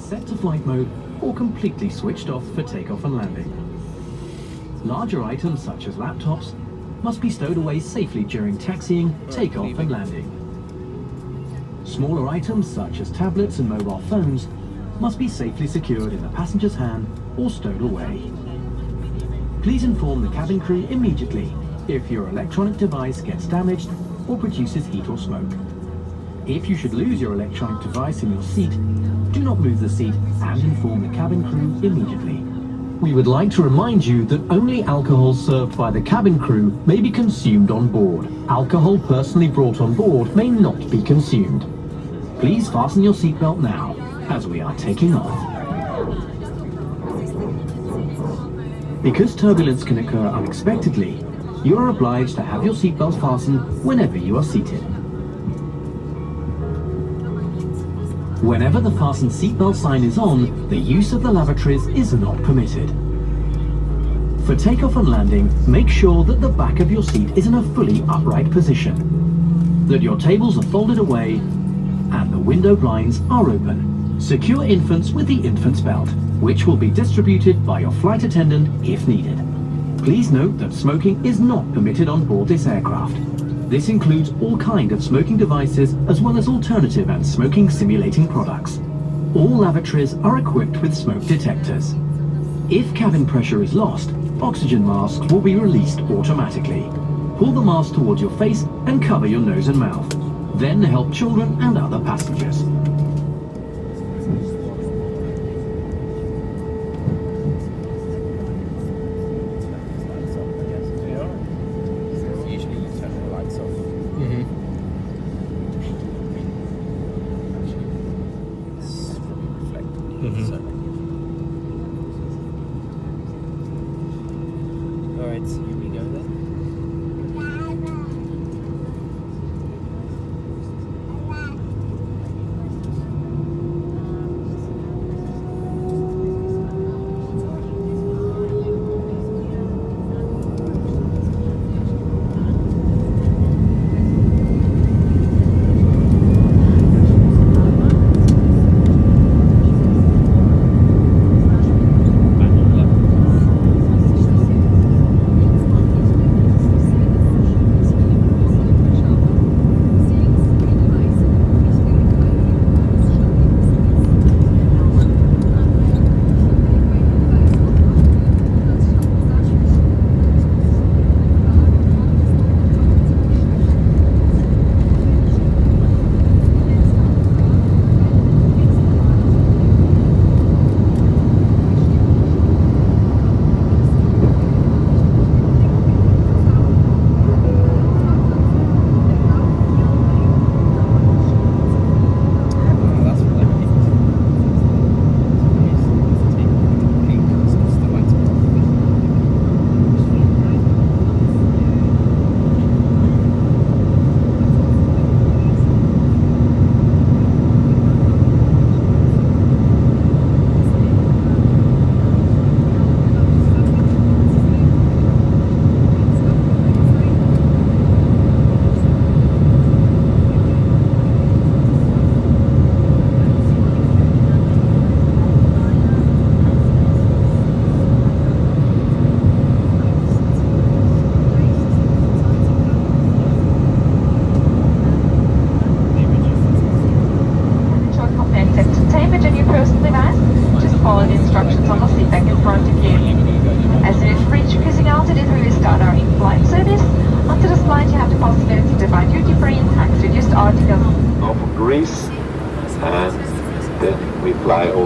Set to flight mode or completely switched off for takeoff and landing. Larger items such as laptops must be stowed away safely during taxiing, takeoff and landing. Smaller items such as tablets and mobile phones must be safely secured in the passenger's hand or stowed away. Please inform the cabin crew immediately if your electronic device gets damaged or produces heat or smoke. If you should lose your electronic device in your seat, do not move the seat and inform the cabin crew immediately. We would like to remind you that only alcohol served by the cabin crew may be consumed on board. Alcohol personally brought on board may not be consumed. Please fasten your seatbelt now, as we are taking off. Because turbulence can occur unexpectedly, you are obliged to have your seatbelt fastened whenever you are seated. Whenever the fasten seatbelt sign is on, the use of the lavatories is not permitted. For takeoff and landing, make sure that the back of your seat is in a fully upright position, that your tables are folded away, and the window blinds are open. Secure infants with the infant's belt, which will be distributed by your flight attendant if needed. Please note that smoking is not permitted on board this aircraft. This includes all kinds of smoking devices as well as alternative and smoking simulating products. All lavatories are equipped with smoke detectors. If cabin pressure is lost, oxygen masks will be released automatically. Pull the mask towards your face and cover your nose and mouth. Then help children and other passengers. Alright, so here we go then.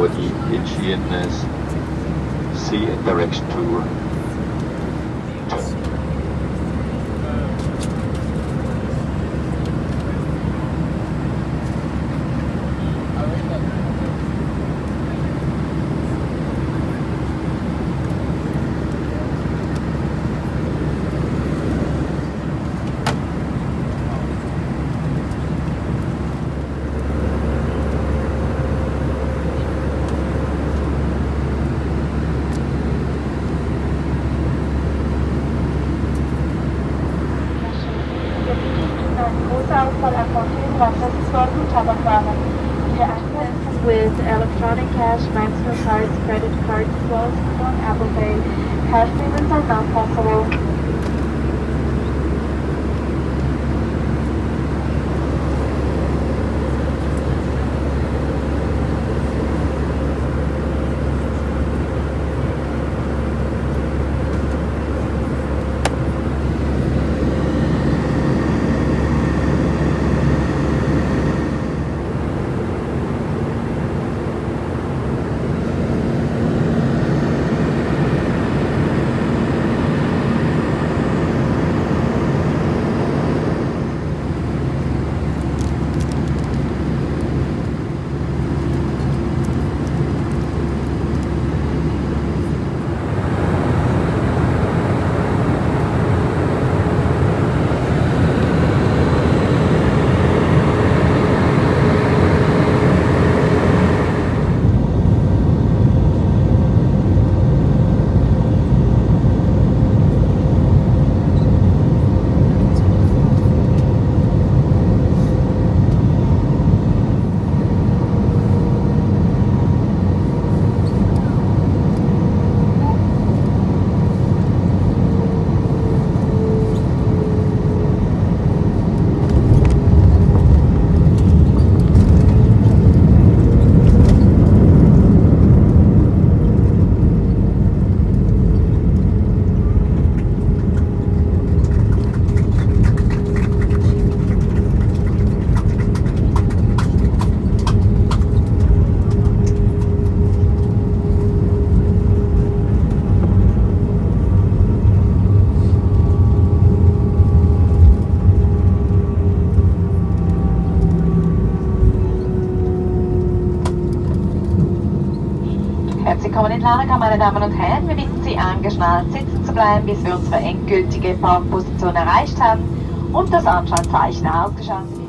for the HGNS C in direction to turn. With electronic cash, MasterCards, credit cards, flows on Apple Pay. Cash payments are not possible. Herzlich willkommen in Larnaca, meine Damen und Herren. Wir bitten Sie, angeschnallt sitzen zu bleiben, bis wir unsere endgültige Parkposition erreicht haben und das Anschaltzeichen ausgeschaltet haben.